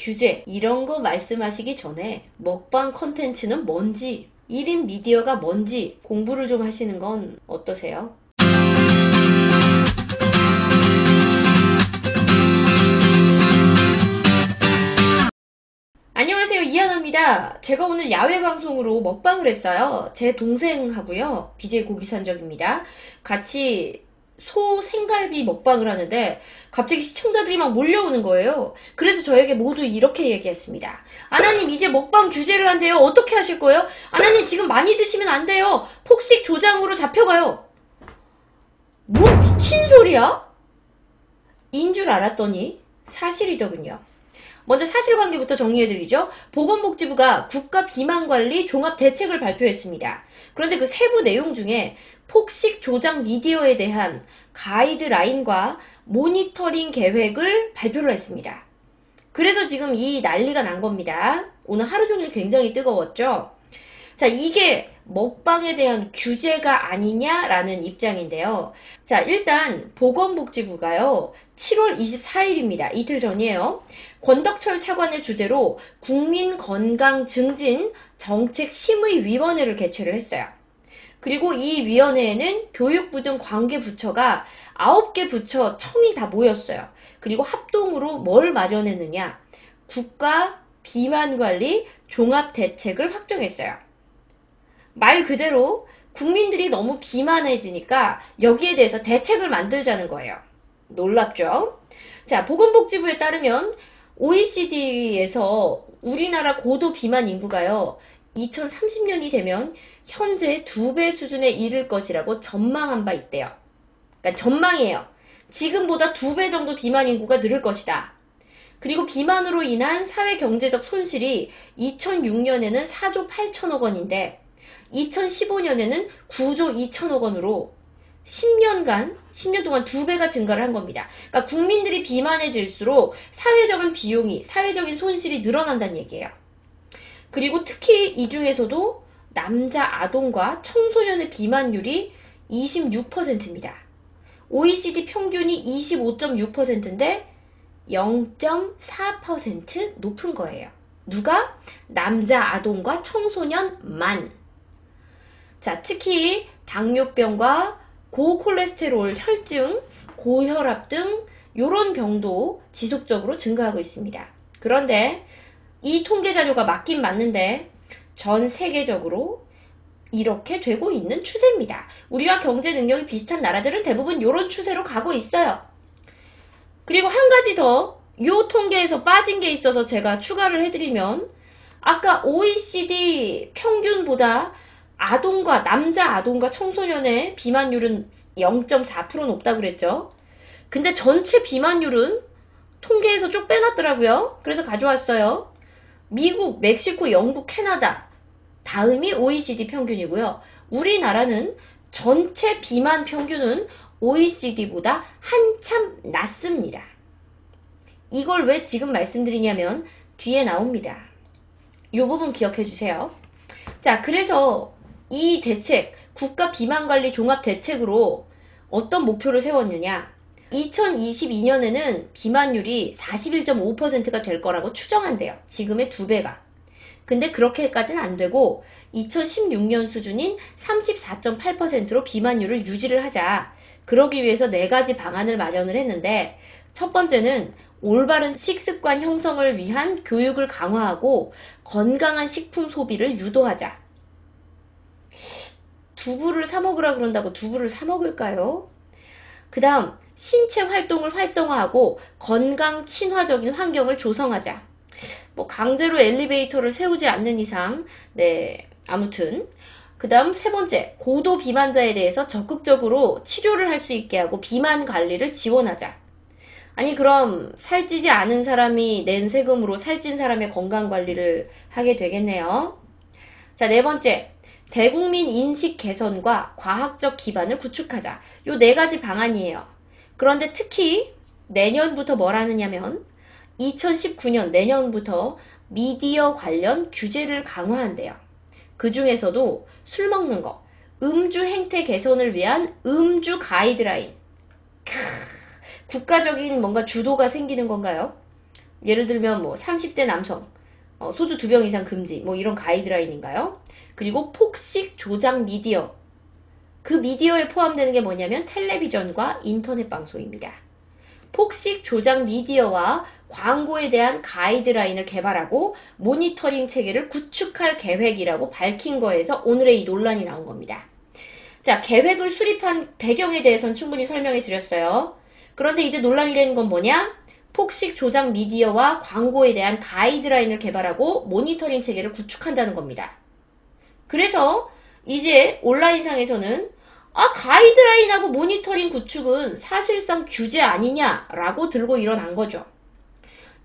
규제 이런 거 말씀하시기 전에 먹방 컨텐츠는 뭔지 1인 미디어가 뭔지 공부를 좀 하시는 건 어떠세요? 안녕하세요, 이하나입니다. 제가 오늘 야외 방송으로 먹방을 했어요. 제 동생하고요, BJ 고기산적입니다. 같이 소 생갈비 먹방을 하는데 갑자기 시청자들이 막 몰려오는 거예요. 그래서 저에게 모두 이렇게 얘기했습니다. 아나님, 이제 먹방 규제를 한대요. 어떻게 하실 거예요? 아나님, 지금 많이 드시면 안 돼요. 폭식 조장으로 잡혀가요. 뭔 미친 소리야? 인 줄 알았더니 사실이더군요. 먼저 사실관계부터 정리해드리죠. 보건복지부가 국가비만관리 종합대책을 발표했습니다. 그런데 그 세부 내용 중에 폭식 조장 미디어에 대한 가이드라인과 모니터링 계획을 발표를 했습니다. 그래서 지금 이 난리가 난 겁니다. 오늘 하루 종일 굉장히 뜨거웠죠. 자, 이게 먹방에 대한 규제가 아니냐라는 입장인데요. 자, 일단 보건복지부가요, 7월 24일입니다. 이틀 전이에요. 권덕철 차관의 주재로 국민건강증진 정책심의위원회를 개최를 했어요. 그리고 이 위원회에는 교육부 등 관계부처가 9개 부처 청이 다 모였어요. 그리고 합동으로 뭘 마련했느냐? 국가 비만관리 종합대책을 확정했어요. 말 그대로 국민들이 너무 비만해지니까 여기에 대해서 대책을 만들자는 거예요. 놀랍죠? 자, 보건복지부에 따르면 OECD에서 우리나라 고도 비만 인구가요, 2030년이 되면 현재 2배 수준에 이를 것이라고 전망한 바 있대요. 그러니까 전망이에요. 지금보다 2배 정도 비만 인구가 늘을 것이다. 그리고 비만으로 인한 사회경제적 손실이 2006년에는 4조 8천억 원인데 2015년에는 9조 2천억 원으로 10년 동안 2배가 증가를 한 겁니다. 그러니까 국민들이 비만해질수록 사회적인 비용이, 사회적인 손실이 늘어난다는 얘기예요. 그리고 특히 이 중에서도 남자 아동과 청소년의 비만율이 26%입니다. OECD 평균이 25.6%인데 0.4% 높은 거예요. 누가? 남자 아동과 청소년만. 자, 특히 당뇨병과 고콜레스테롤, 혈증, 고혈압 등 이런 병도 지속적으로 증가하고 있습니다. 그런데 이 통계 자료가 맞긴 맞는데 전 세계적으로 이렇게 되고 있는 추세입니다. 우리와 경제 능력이 비슷한 나라들은 대부분 이런 추세로 가고 있어요. 그리고 한 가지 더, 이 통계에서 빠진 게 있어서 제가 추가를 해드리면, 아까 OECD 평균보다 남자 아동과 청소년의 비만율은 0.4% 높다고 그랬죠. 근데 전체 비만율은 통계에서 쭉 빼놨더라고요. 그래서 가져왔어요. 미국, 멕시코, 영국, 캐나다 다음이 OECD 평균이고요. 우리나라는 전체 비만 평균은 OECD보다 한참 낮습니다. 이걸 왜 지금 말씀드리냐면 뒤에 나옵니다. 이 부분 기억해 주세요. 자, 그래서 이 대책, 국가 비만관리 종합대책으로 어떤 목표를 세웠느냐? 2022년에는 비만율이 41.5%가 될 거라고 추정한대요. 지금의 2배가. 근데 그렇게까지는 안 되고 2016년 수준인 34.8%로 비만율을 유지를 하자. 그러기 위해서 4가지 방안을 마련을 했는데, 첫 번째는 올바른 식습관 형성을 위한 교육을 강화하고 건강한 식품 소비를 유도하자. 두부를 사 먹으라 그런다고 두부를 사 먹을까요? 그 다음, 신체 활동을 활성화하고 건강 친화적인 환경을 조성하자. 뭐 강제로 엘리베이터를 세우지 않는 이상, 네, 아무튼. 그 다음 3번째, 고도 비만자에 대해서 적극적으로 치료를 할 수 있게 하고 비만 관리를 지원하자. 아니, 그럼 살찌지 않은 사람이 낸 세금으로 살찐 사람의 건강 관리를 하게 되겠네요. 자, 4번째, 대국민 인식 개선과 과학적 기반을 구축하자. 요 4가지 방안이에요. 그런데 특히 내년부터 뭘 하느냐면 2019년 내년부터 미디어 관련 규제를 강화한대요. 그 중에서도 술 먹는 거, 음주 행태 개선을 위한 음주 가이드라인. 국가적인 뭔가 주도가 생기는 건가요? 예를 들면 뭐 30대 남성, 소주 2병 이상 금지, 뭐 이런 가이드라인인가요? 그리고 폭식 조작 미디어. 그 미디어에 포함되는 게 뭐냐면 텔레비전과 인터넷 방송입니다. 폭식 조작 미디어와 광고에 대한 가이드라인을 개발하고 모니터링 체계를 구축할 계획이라고 밝힌 거에서 오늘의 이 논란이 나온 겁니다. 자, 계획을 수립한 배경에 대해서는 충분히 설명해 드렸어요. 그런데 이제 논란이 되는 건 뭐냐? 폭식 조작 미디어와 광고에 대한 가이드라인을 개발하고 모니터링 체계를 구축한다는 겁니다. 그래서 이제 온라인상에서는 가이드라인하고 모니터링 구축은 사실상 규제 아니냐라고 들고 일어난 거죠.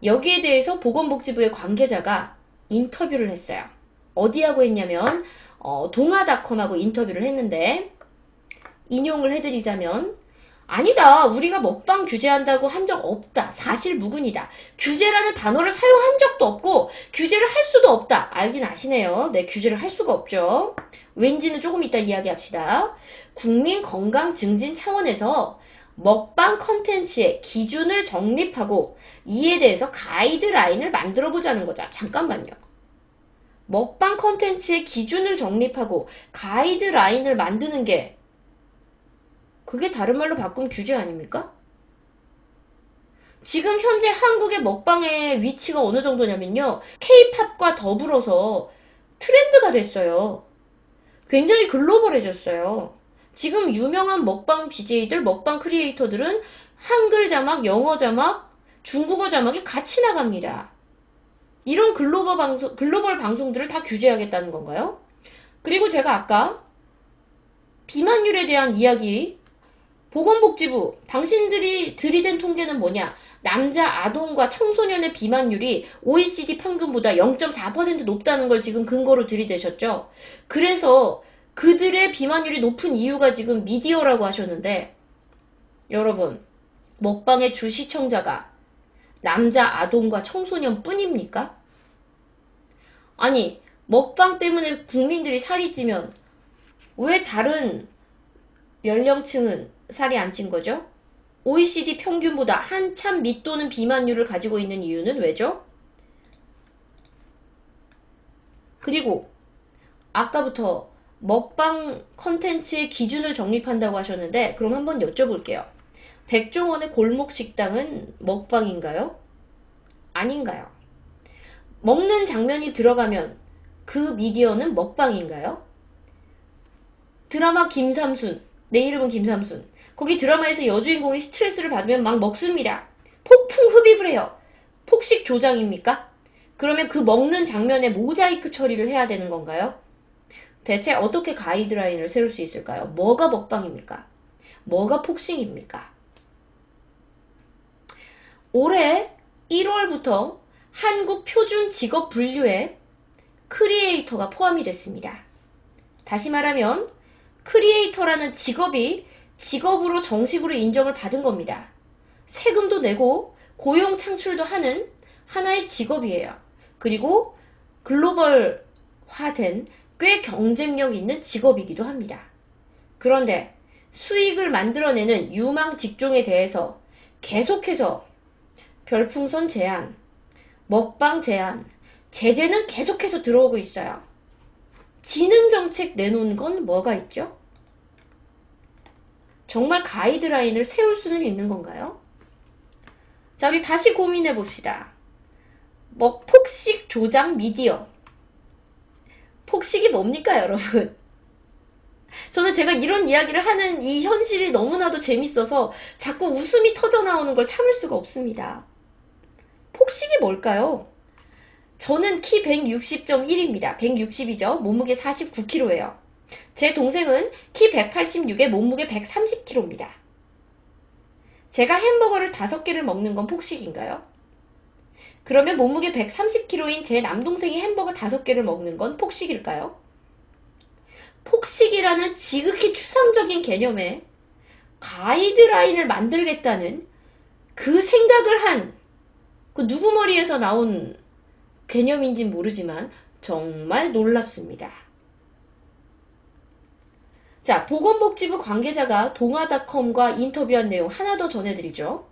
여기에 대해서 보건복지부의 관계자가 인터뷰를 했어요. 어디하고 했냐면 동아닷컴하고 인터뷰를 했는데 인용을 해드리자면 아니다. 우리가 먹방 규제한다고 한 적 없다. 사실무근이다. 규제라는 단어를 사용한 적도 없고 규제를 할 수도 없다. 알긴 아시네요. 네, 규제를 할 수가 없죠. 왠지는 조금 이따 이야기합시다. 국민 건강 증진 차원에서 먹방 컨텐츠의 기준을 정립하고 이에 대해서 가이드라인을 만들어 보자는 거죠. 잠깐만요. 먹방 컨텐츠의 기준을 정립하고 가이드라인을 만드는 게 그게 다른 말로 바꾸면 규제 아닙니까? 지금 현재 한국의 먹방의 위치가 어느 정도냐면요. K-팝과 더불어서 트렌드가 됐어요. 굉장히 글로벌해졌어요. 지금 유명한 먹방 BJ들, 먹방 크리에이터들은 한글 자막, 영어 자막, 중국어 자막이 같이 나갑니다. 이런 글로벌 방송들을 다 규제하겠다는 건가요? 그리고 제가 아까 비만율에 대한 이야기, 보건복지부, 당신들이 들이댄 통계는 뭐냐? 남자, 아동과 청소년의 비만율이 OECD 평균보다 0.4% 높다는 걸 지금 근거로 들이대셨죠? 그래서 그들의 비만율이 높은 이유가 지금 미디어라고 하셨는데, 여러분, 먹방의 주 시청자가 남자, 아동과 청소년 뿐입니까? 아니, 먹방 때문에 국민들이 살이 찌면 왜 다른 연령층은 살이 안 찐 거죠? OECD 평균보다 한참 밑도는 비만율을 가지고 있는 이유는 왜죠? 그리고 아까부터 먹방 컨텐츠의 기준을 정립한다고 하셨는데 그럼 한번 여쭤볼게요. 백종원의 골목식당은 먹방인가요? 아닌가요? 먹는 장면이 들어가면 그 미디어는 먹방인가요? 드라마 김삼순, 내 이름은 김삼순. 거기 드라마에서 여주인공이 스트레스를 받으면 막 먹습니다. 폭풍 흡입을 해요. 폭식 조장입니까? 그러면 그 먹는 장면에 모자이크 처리를 해야 되는 건가요? 대체 어떻게 가이드라인을 세울 수 있을까요? 뭐가 먹방입니까? 뭐가 폭식입니까? 올해 1월부터 한국 표준 직업 분류에 크리에이터가 포함이 됐습니다. 다시 말하면 크리에이터라는 직업이 직업으로 정식으로 인정을 받은 겁니다. 세금도 내고 고용 창출도 하는 하나의 직업이에요. 그리고 글로벌화된 꽤 경쟁력 있는 직업이기도 합니다. 그런데 수익을 만들어내는 유망 직종에 대해서 계속해서 별풍선 제한, 먹방 제한, 제재는 계속해서 들어오고 있어요. 지능정책 내놓은 건 뭐가 있죠? 정말 가이드라인을 세울 수는 있는 건가요? 자, 우리 다시 고민해 봅시다. 폭식 조작 미디어. 폭식이 뭡니까, 여러분? 저는 제가 이런 이야기를 하는 이 현실이 너무나도 재밌어서 자꾸 웃음이 터져 나오는 걸 참을 수가 없습니다. 폭식이 뭘까요? 저는 키 160.1입니다. 160이죠. 몸무게 49kg예요. 제 동생은 키 186에 몸무게 130kg입니다. 제가 햄버거를 5개를 먹는 건 폭식인가요? 그러면 몸무게 130kg인 제 남동생이 햄버거 5개를 먹는 건 폭식일까요? 폭식이라는 지극히 추상적인 개념에 가이드라인을 만들겠다는 그 생각을 한 그 누구 머리에서 나온 개념인진 모르지만 정말 놀랍습니다. 자, 보건복지부 관계자가 동아닷컴과 인터뷰한 내용 하나 더 전해드리죠.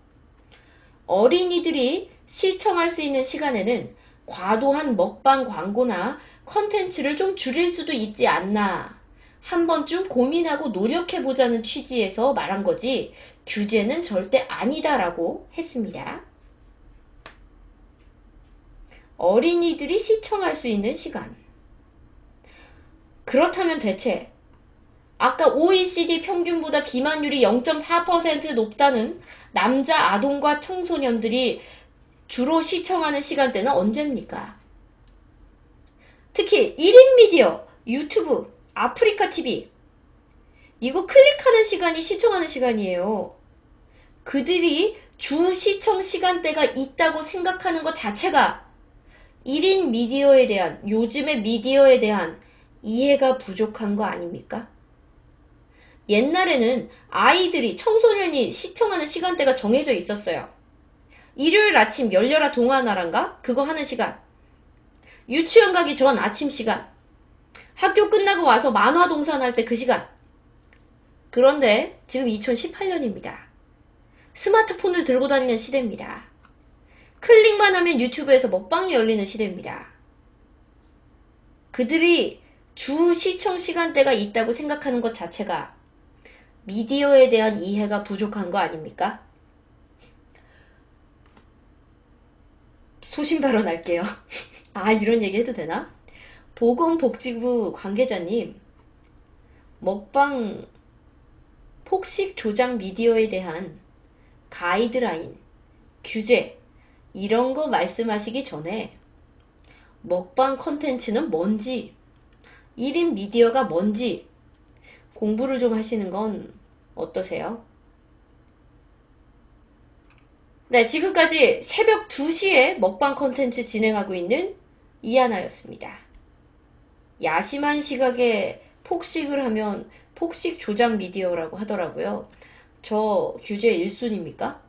어린이들이 시청할 수 있는 시간에는 과도한 먹방 광고나 컨텐츠를 좀 줄일 수도 있지 않나. 한 번쯤 고민하고 노력해보자는 취지에서 말한 거지, 규제는 절대 아니다라고 했습니다. 어린이들이 시청할 수 있는 시간. 그렇다면 대체 아까 OECD 평균보다 비만율이 0.4% 높다는 남자 아동과 청소년들이 주로 시청하는 시간대는 언제입니까? 특히 1인 미디어, 유튜브, 아프리카 TV 이거 클릭하는 시간이 시청하는 시간이에요. 그들이 주 시청 시간대가 있다고 생각하는 것 자체가 1인 미디어에 대한, 요즘의 미디어에 대한 이해가 부족한 거 아닙니까? 옛날에는 아이들이, 청소년이 시청하는 시간대가 정해져 있었어요. 일요일 아침 열려라 동화나라인가? 그거 하는 시간. 유치원 가기 전 아침 시간. 학교 끝나고 와서 만화 동산할 때 그 시간. 그런데 지금 2018년입니다. 스마트폰을 들고 다니는 시대입니다. 클릭만 하면 유튜브에서 먹방이 열리는 시대입니다. 그들이 주 시청 시간대가 있다고 생각하는 것 자체가 미디어에 대한 이해가 부족한 거 아닙니까? 소신 발언할게요. 아, 이런 얘기 해도 되나? 보건복지부 관계자님, 먹방 폭식 조작 미디어에 대한 가이드라인, 규제, 이런 거 말씀하시기 전에 먹방 컨텐츠는 뭔지, 1인 미디어가 뭔지 공부를 좀 하시는 건 어떠세요? 네, 지금까지 새벽 2시에 먹방 컨텐츠 진행하고 있는 이하나였습니다. 야심한 시각에 폭식을 하면 폭식 조작 미디어라고 하더라고요. 저 규제 1순위입니까?